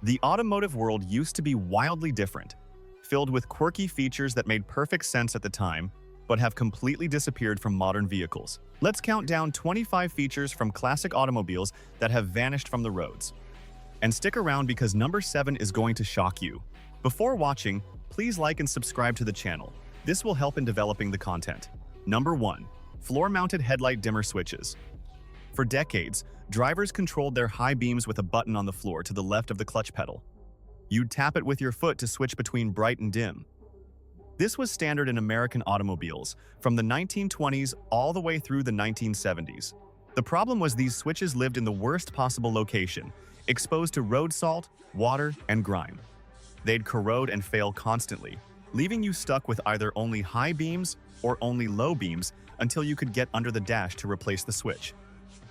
The automotive world used to be wildly different, filled with quirky features that made perfect sense at the time, but have completely disappeared from modern vehicles. Let's count down 25 features from classic automobiles that have vanished from the roads. And stick around because number 7 is going to shock you. Before watching, please like and subscribe to the channel. This will help in developing the content. Number 1. Floor-mounted headlight dimmer switches. For decades, drivers controlled their high beams with a button on the floor to the left of the clutch pedal. You'd tap it with your foot to switch between bright and dim. This was standard in American automobiles from the 1920s all the way through the 1970s. The problem was these switches lived in the worst possible location, exposed to road salt, water, and grime. They'd corrode and fail constantly, leaving you stuck with either only high beams or only low beams until you could get under the dash to replace the switch.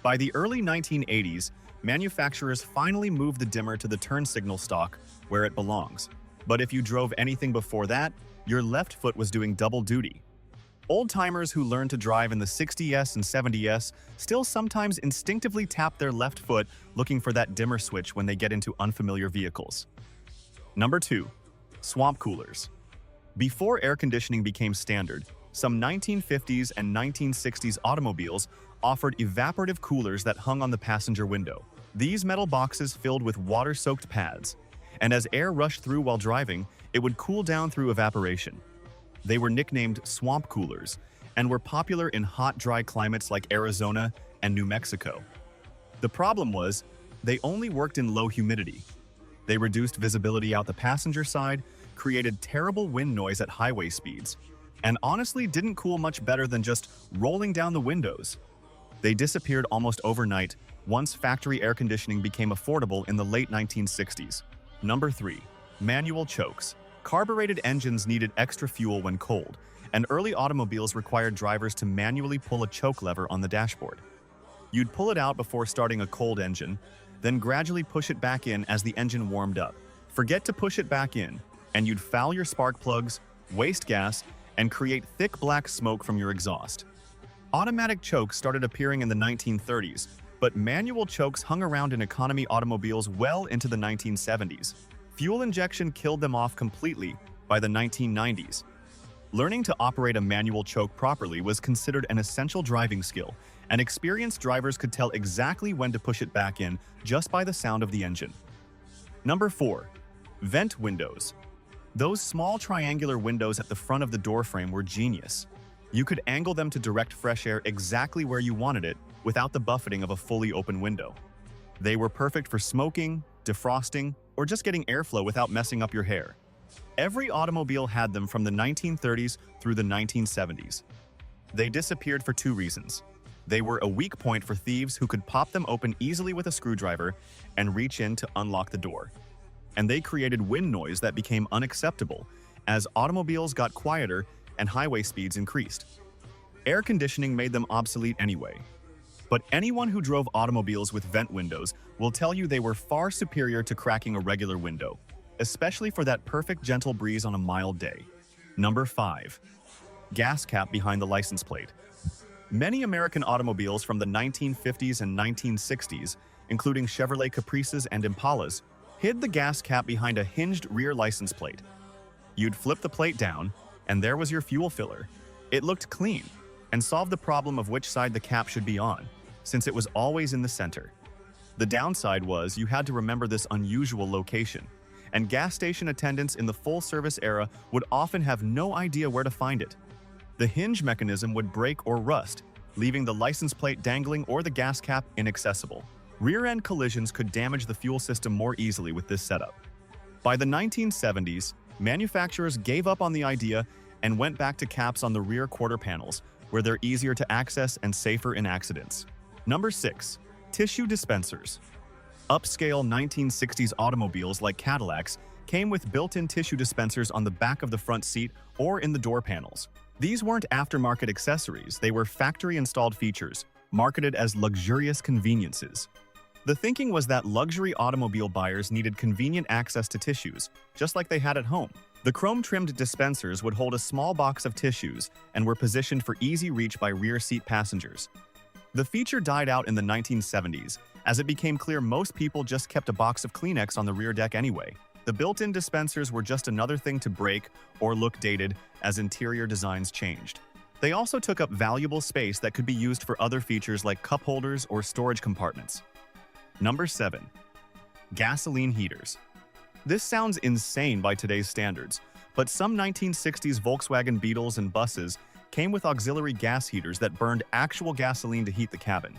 By the early 1980s, manufacturers finally moved the dimmer to the turn signal stalk where it belongs. But if you drove anything before that, your left foot was doing double duty. Old-timers who learned to drive in the 60s and 70s still sometimes instinctively tap their left foot looking for that dimmer switch when they get into unfamiliar vehicles. Number 2. Swamp coolers. Before air conditioning became standard, some 1950s and 1960s automobiles offered evaporative coolers that hung on the passenger window. These metal boxes filled with water-soaked pads, and as air rushed through while driving, it would cool down through evaporation. They were nicknamed swamp coolers and were popular in hot, dry climates like Arizona and New Mexico. The problem was, they only worked in low humidity. They reduced visibility out the passenger side, created terrible wind noise at highway speeds, and honestly didn't cool much better than just rolling down the windows. They disappeared almost overnight once factory air conditioning became affordable in the late 1960s. Number 3. Manual chokes. Carbureted engines needed extra fuel when cold, and early automobiles required drivers to manually pull a choke lever on the dashboard. You'd pull it out before starting a cold engine, then gradually push it back in as the engine warmed up. Forget to push it back in, and you'd foul your spark plugs, waste gas, and create thick black smoke from your exhaust. Automatic chokes started appearing in the 1930s, but manual chokes hung around in economy automobiles well into the 1970s. Fuel injection killed them off completely by the 1990s. Learning to operate a manual choke properly was considered an essential driving skill, and experienced drivers could tell exactly when to push it back in just by the sound of the engine. Number 4. Vent windows. Those small triangular windows at the front of the door frame were genius. You could angle them to direct fresh air exactly where you wanted it without the buffeting of a fully open window. They were perfect for smoking, defrosting, or just getting airflow without messing up your hair. Every automobile had them from the 1930s through the 1970s. They disappeared for 2 reasons. They were a weak point for thieves who could pop them open easily with a screwdriver and reach in to unlock the door. And they created wind noise that became unacceptable as automobiles got quieter and highway speeds increased. Air conditioning made them obsolete anyway. But anyone who drove automobiles with vent windows will tell you they were far superior to cracking a regular window, especially for that perfect gentle breeze on a mild day. Number 5. Gas cap behind the license plate. Many American automobiles from the 1950s and 1960s, including Chevrolet Caprices and Impalas, hid the gas cap behind a hinged rear license plate. You'd flip the plate down, and there was your fuel filler. It looked clean, and solved the problem of which side the cap should be on, since it was always in the center. The downside was you had to remember this unusual location, and gas station attendants in the full-service era would often have no idea where to find it. The hinge mechanism would break or rust, leaving the license plate dangling or the gas cap inaccessible. Rear-end collisions could damage the fuel system more easily with this setup. By the 1970s, manufacturers gave up on the idea and went back to caps on the rear quarter panels, where they're easier to access and safer in accidents. Number 6. Tissue dispensers. Upscale 1960s automobiles like Cadillacs came with built-in tissue dispensers on the back of the front seat or in the door panels. These weren't aftermarket accessories, they were factory-installed features, marketed as luxurious conveniences. The thinking was that luxury automobile buyers needed convenient access to tissues, just like they had at home. The chrome-trimmed dispensers would hold a small box of tissues and were positioned for easy reach by rear seat passengers. The feature died out in the 1970s, as it became clear most people just kept a box of Kleenex on the rear deck anyway. The built-in dispensers were just another thing to break or look dated as interior designs changed. They also took up valuable space that could be used for other features like cup holders or storage compartments. Number 7. Gasoline heaters. This sounds insane by today's standards, but some 1960s Volkswagen Beetles and buses came with auxiliary gas heaters that burned actual gasoline to heat the cabin.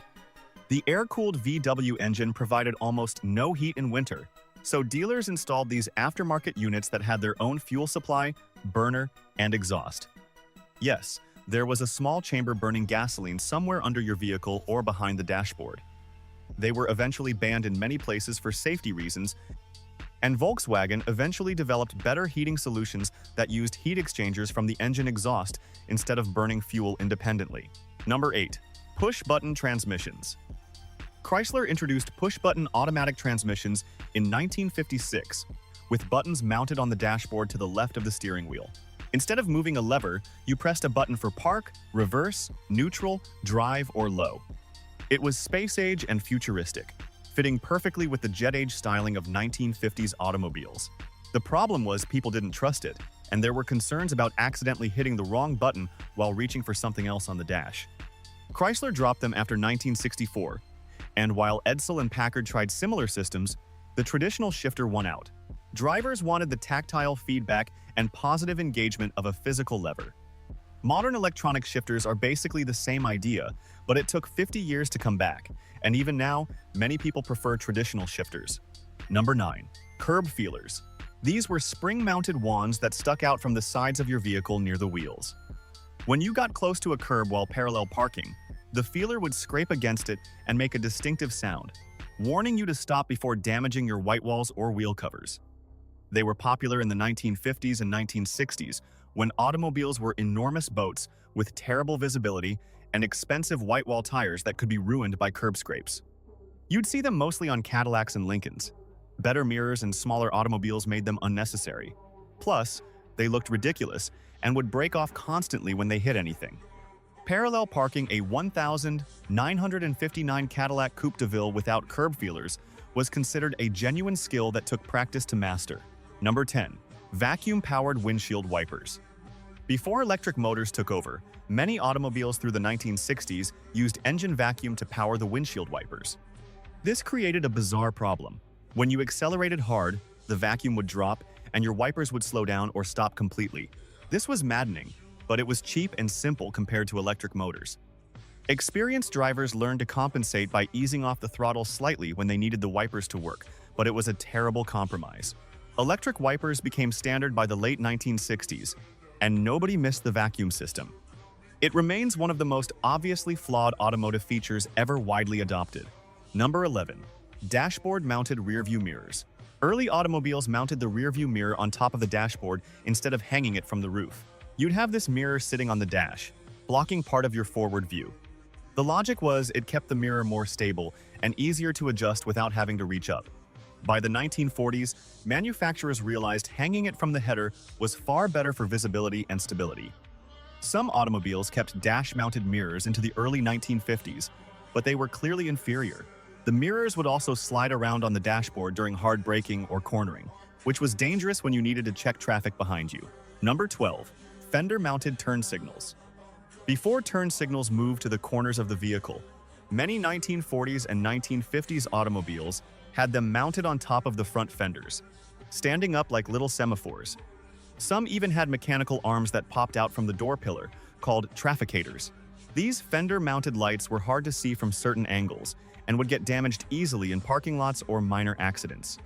The air-cooled VW engine provided almost no heat in winter, so dealers installed these aftermarket units that had their own fuel supply, burner, and exhaust. Yes, there was a small chamber burning gasoline somewhere under your vehicle or behind the dashboard. They were eventually banned in many places for safety reasons, and Volkswagen eventually developed better heating solutions that used heat exchangers from the engine exhaust instead of burning fuel independently. Number 8. Push-button transmissions. Chrysler introduced push-button automatic transmissions in 1956, with buttons mounted on the dashboard to the left of the steering wheel. Instead of moving a lever, you pressed a button for park, reverse, neutral, drive, or low. It was space-age and futuristic, fitting perfectly with the jet-age styling of 1950s automobiles. The problem was people didn't trust it, and there were concerns about accidentally hitting the wrong button while reaching for something else on the dash. Chrysler dropped them after 1964, and while Edsel and Packard tried similar systems, the traditional shifter won out. Drivers wanted the tactile feedback and positive engagement of a physical lever. Modern electronic shifters are basically the same idea, but it took 50 years to come back, and even now, many people prefer traditional shifters. Number 9. Curb feelers. These were spring-mounted wands that stuck out from the sides of your vehicle near the wheels. When you got close to a curb while parallel parking, the feeler would scrape against it and make a distinctive sound, warning you to stop before damaging your white walls or wheel covers. They were popular in the 1950s and 1960s, when automobiles were enormous boats with terrible visibility and expensive white wall tires that could be ruined by curb scrapes. You'd see them mostly on Cadillacs and Lincolns. Better mirrors and smaller automobiles made them unnecessary. Plus, they looked ridiculous and would break off constantly when they hit anything. Parallel parking a 1959 Cadillac Coupe de Ville without curb feelers was considered a genuine skill that took practice to master. Number 10. Vacuum-powered windshield wipers. Before electric motors took over, many automobiles through the 1960s used engine vacuum to power the windshield wipers. This created a bizarre problem. When you accelerated hard, the vacuum would drop and your wipers would slow down or stop completely. This was maddening, but it was cheap and simple compared to electric motors. Experienced drivers learned to compensate by easing off the throttle slightly when they needed the wipers to work, but it was a terrible compromise. Electric wipers became standard by the late 1960s, and nobody missed the vacuum system. It remains one of the most obviously flawed automotive features ever widely adopted. Number 11. Dashboard-mounted rearview mirrors. Early automobiles mounted the rearview mirror on top of the dashboard instead of hanging it from the roof. You'd have this mirror sitting on the dash, blocking part of your forward view. The logic was it kept the mirror more stable and easier to adjust without having to reach up. By the 1940s, manufacturers realized hanging it from the header was far better for visibility and stability. Some automobiles kept dash-mounted mirrors into the early 1950s, but they were clearly inferior. The mirrors would also slide around on the dashboard during hard braking or cornering, which was dangerous when you needed to check traffic behind you. Number 12. Fender-mounted turn signals. Before turn signals moved to the corners of the vehicle, many 1940s and 1950s automobiles had them mounted on top of the front fenders, standing up like little semaphores. Some even had mechanical arms that popped out from the door pillar, called trafficators. These fender-mounted lights were hard to see from certain angles and would get damaged easily in parking lots or minor accidents.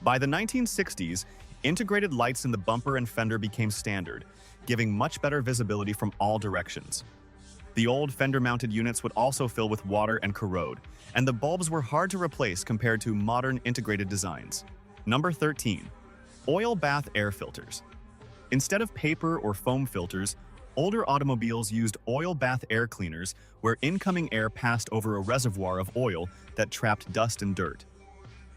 By the 1960s, integrated lights in the bumper and fender became standard, giving much better visibility from all directions. The old fender-mounted units would also fill with water and corrode, and the bulbs were hard to replace compared to modern integrated designs. Number 13. Oil bath air filters. Instead of paper or foam filters, older automobiles used oil bath air cleaners where incoming air passed over a reservoir of oil that trapped dust and dirt.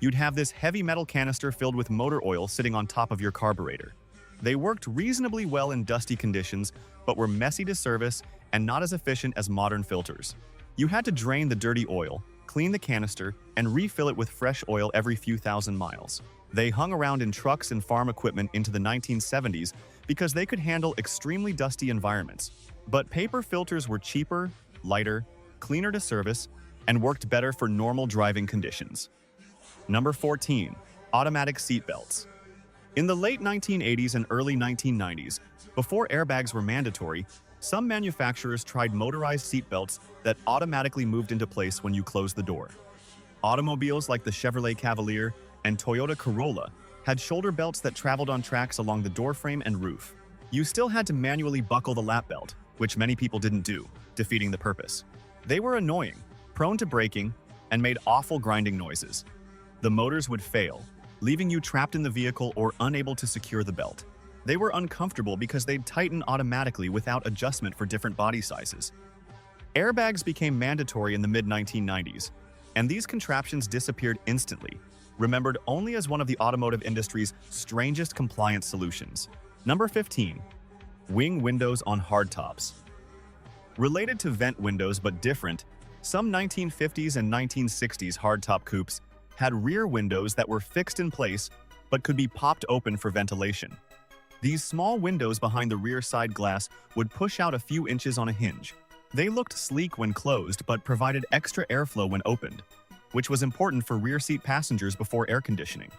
You'd have this heavy metal canister filled with motor oil sitting on top of your carburetor. They worked reasonably well in dusty conditions, but were messy to service and not as efficient as modern filters. You had to drain the dirty oil, clean the canister, and refill it with fresh oil every few thousand miles. They hung around in trucks and farm equipment into the 1970s because they could handle extremely dusty environments. But paper filters were cheaper, lighter, cleaner to service, and worked better for normal driving conditions. Number 14. Automatic seatbelts. In the late 1980s and early 1990s, before airbags were mandatory, some manufacturers tried motorized seatbelts that automatically moved into place when you closed the door. Automobiles like the Chevrolet Cavalier and Toyota Corolla had shoulder belts that traveled on tracks along the doorframe and roof. You still had to manually buckle the lap belt, which many people didn't do, defeating the purpose. They were annoying, prone to braking, and made awful grinding noises. The motors would fail, leaving you trapped in the vehicle or unable to secure the belt. They were uncomfortable because they'd tighten automatically without adjustment for different body sizes. Airbags became mandatory in the mid-1990s, and these contraptions disappeared instantly, remembered only as one of the automotive industry's strangest compliance solutions. Number 15. Wing windows on hardtops. Related to vent windows but different, some 1950s and 1960s hardtop coupes had rear windows that were fixed in place but could be popped open for ventilation. These small windows behind the rear side glass would push out a few inches on a hinge. They looked sleek when closed but provided extra airflow when opened, which was important for rear seat passengers before air conditioning.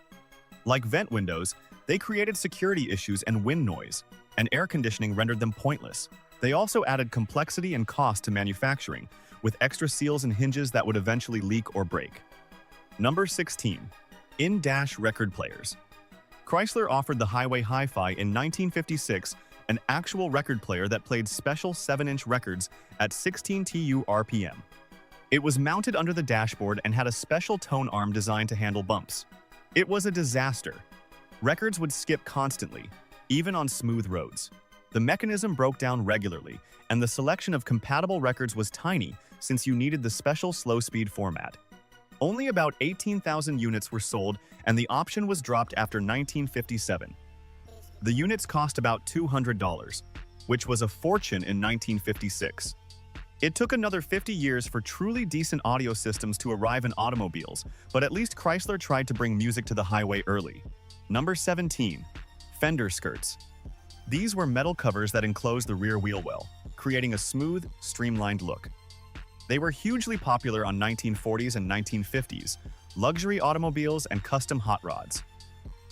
Like vent windows, they created security issues and wind noise, and air conditioning rendered them pointless. They also added complexity and cost to manufacturing, with extra seals and hinges that would eventually leak or break. Number 16. In-dash record players. Chrysler offered the Highway Hi-Fi in 1956, an actual record player that played special 7-inch records at 16 TU RPM. It was mounted under the dashboard and had a special tone arm designed to handle bumps. It was a disaster. Records would skip constantly, even on smooth roads. The mechanism broke down regularly, and the selection of compatible records was tiny since you needed the special slow-speed format. Only about 18,000 units were sold, and the option was dropped after 1957. The units cost about $200, which was a fortune in 1956. It took another 50 years for truly decent audio systems to arrive in automobiles, but at least Chrysler tried to bring music to the highway early. Number 17. Fender skirts. These were metal covers that enclosed the rear wheel well, creating a smooth, streamlined look. They were hugely popular on 1940s and 1950s, luxury automobiles and custom hot rods.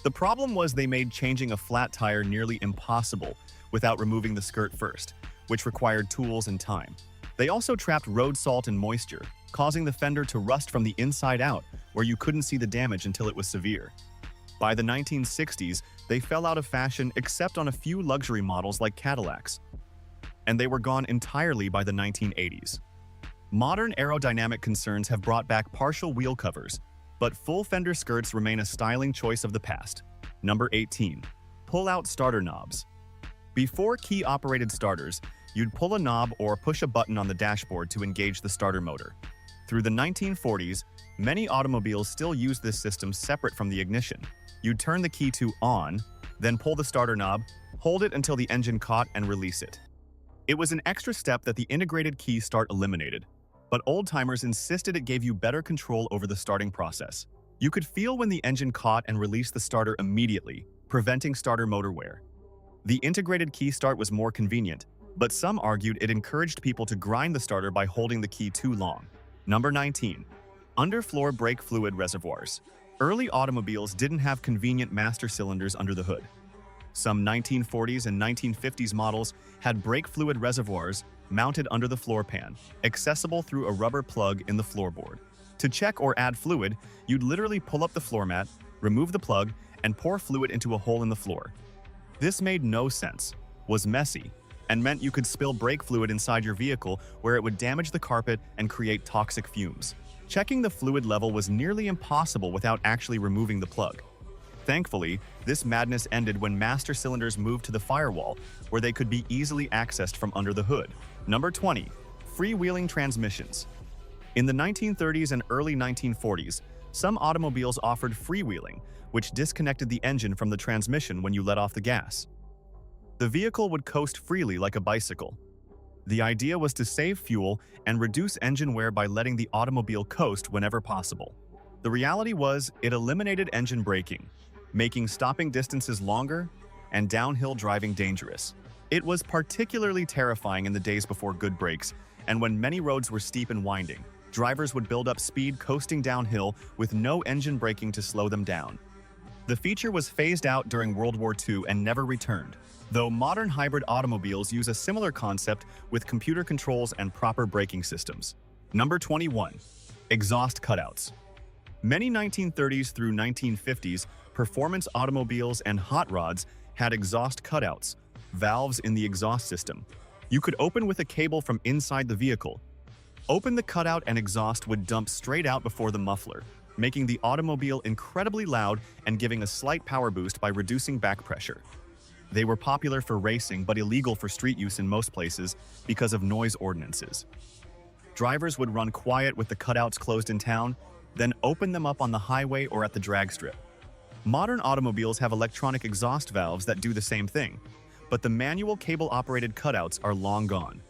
The problem was they made changing a flat tire nearly impossible without removing the skirt first, which required tools and time. They also trapped road salt and moisture, causing the fender to rust from the inside out, where you couldn't see the damage until it was severe. By the 1960s, they fell out of fashion except on a few luxury models like Cadillacs, and they were gone entirely by the 1980s. Modern aerodynamic concerns have brought back partial wheel covers, but full fender skirts remain a styling choice of the past. Number 18. Pull-out starter knobs. Before key-operated starters, you'd pull a knob or push a button on the dashboard to engage the starter motor. Through the 1940s, many automobiles still use this system separate from the ignition. You'd turn the key to on, then pull the starter knob, hold it until the engine caught, and release it. It was an extra step that the integrated key start eliminated, but old-timers insisted it gave you better control over the starting process. You could feel when the engine caught and released the starter immediately, preventing starter motor wear. The integrated key start was more convenient, but some argued it encouraged people to grind the starter by holding the key too long. Number 19. Underfloor brake fluid reservoirs. Early automobiles didn't have convenient master cylinders under the hood. Some 1940s and 1950s models had brake fluid reservoirs mounted under the floor pan, accessible through a rubber plug in the floorboard. To check or add fluid, you'd literally pull up the floor mat, remove the plug, and pour fluid into a hole in the floor. This made no sense, was messy, and meant you could spill brake fluid inside your vehicle where it would damage the carpet and create toxic fumes. Checking the fluid level was nearly impossible without actually removing the plug. Thankfully, this madness ended when master cylinders moved to the firewall, where they could be easily accessed from under the hood. Number 20. Freewheeling transmissions. In the 1930s and early 1940s, some automobiles offered freewheeling, which disconnected the engine from the transmission when you let off the gas. The vehicle would coast freely like a bicycle. The idea was to save fuel and reduce engine wear by letting the automobile coast whenever possible. The reality was it eliminated engine braking, making stopping distances longer and downhill driving dangerous. It was particularly terrifying in the days before good brakes, and when many roads were steep and winding. Drivers would build up speed coasting downhill with no engine braking to slow them down. The feature was phased out during World War II and never returned, though modern hybrid automobiles use a similar concept with computer controls and proper braking systems. Number 21. Exhaust cutouts. Many 1930s through 1950s performance automobiles and hot rods had exhaust cutouts, valves in the exhaust system. You could open with a cable from inside the vehicle. Open the cutout and exhaust would dump straight out before the muffler, making the automobile incredibly loud and giving a slight power boost by reducing back pressure. They were popular for racing but illegal for street use in most places because of noise ordinances. Drivers would run quiet with the cutouts closed in town, then open them up on the highway or at the drag strip. Modern automobiles have electronic exhaust valves that do the same thing, but the manual cable-operated cutouts are long gone.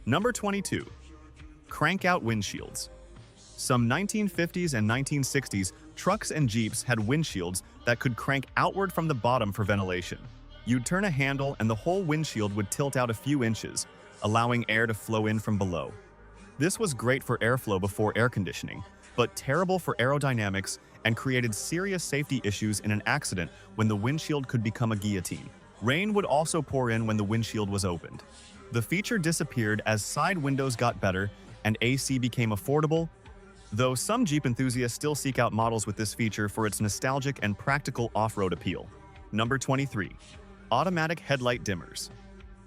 Number 22. Crank-out windshields. Some 1950s and 1960s trucks and Jeeps had windshields that could crank outward from the bottom for ventilation. You'd turn a handle and the whole windshield would tilt out a few inches, allowing air to flow in from below. This was great for airflow before air conditioning, but terrible for aerodynamics and created serious safety issues in an accident when the windshield could become a guillotine. Rain would also pour in when the windshield was opened. The feature disappeared as side windows got better and AC became affordable, though some Jeep enthusiasts still seek out models with this feature for its nostalgic and practical off-road appeal. Number 23. Automatic headlight dimmers.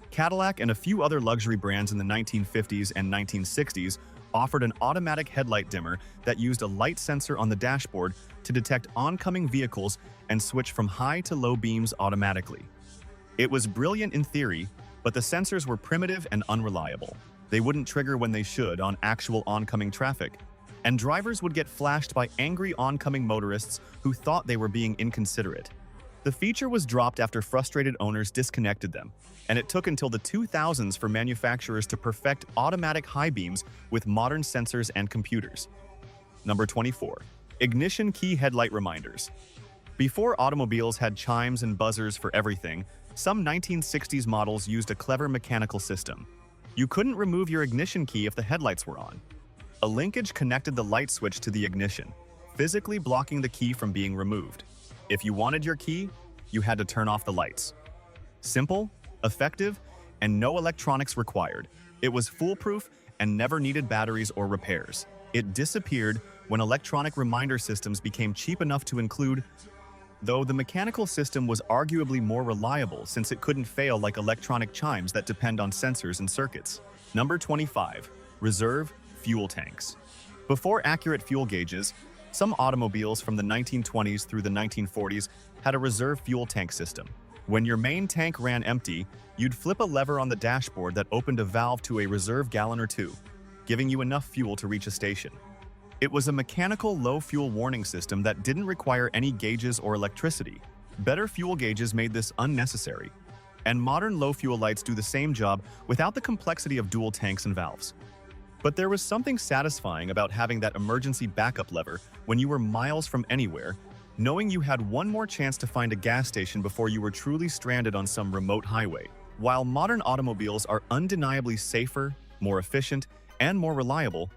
Cadillac and a few other luxury brands in the 1950s and 1960s offered an automatic headlight dimmer that used a light sensor on the dashboard to detect oncoming vehicles and switch from high to low beams automatically. It was brilliant in theory, but the sensors were primitive and unreliable. They wouldn't trigger when they should on actual oncoming traffic, and drivers would get flashed by angry oncoming motorists who thought they were being inconsiderate. The feature was dropped after frustrated owners disconnected them, and it took until the 2000s for manufacturers to perfect automatic high beams with modern sensors and computers. Number 24. Ignition key headlight reminders. Before automobiles had chimes and buzzers for everything, some 1960s models used a clever mechanical system. You couldn't remove your ignition key if the headlights were on. A linkage connected the light switch to the ignition, physically blocking the key from being removed. If you wanted your key, you had to turn off the lights. Simple, effective, and no electronics required. It was foolproof and never needed batteries or repairs. It disappeared when electronic reminder systems became cheap enough to include, though the mechanical system was arguably more reliable since it couldn't fail like electronic chimes that depend on sensors and circuits. Number 25. Reserve fuel tanks. Before accurate fuel gauges, some automobiles from the 1920s through the 1940s had a reserve fuel tank system. When your main tank ran empty, you'd flip a lever on the dashboard that opened a valve to a reserve gallon or two, giving you enough fuel to reach a station. It was a mechanical low-fuel warning system that didn't require any gauges or electricity. Better fuel gauges made this unnecessary, and modern low-fuel lights do the same job without the complexity of dual tanks and valves. But there was something satisfying about having that emergency backup lever when you were miles from anywhere, knowing you had one more chance to find a gas station before you were truly stranded on some remote highway. While modern automobiles are undeniably safer, more efficient, and more reliable,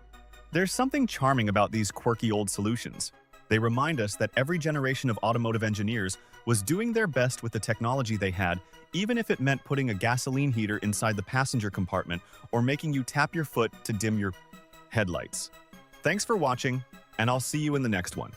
there's something charming about these quirky old solutions. They remind us that every generation of automotive engineers was doing their best with the technology they had, even if it meant putting a gasoline heater inside the passenger compartment or making you tap your foot to dim your headlights. Thanks for watching, and I'll see you in the next one.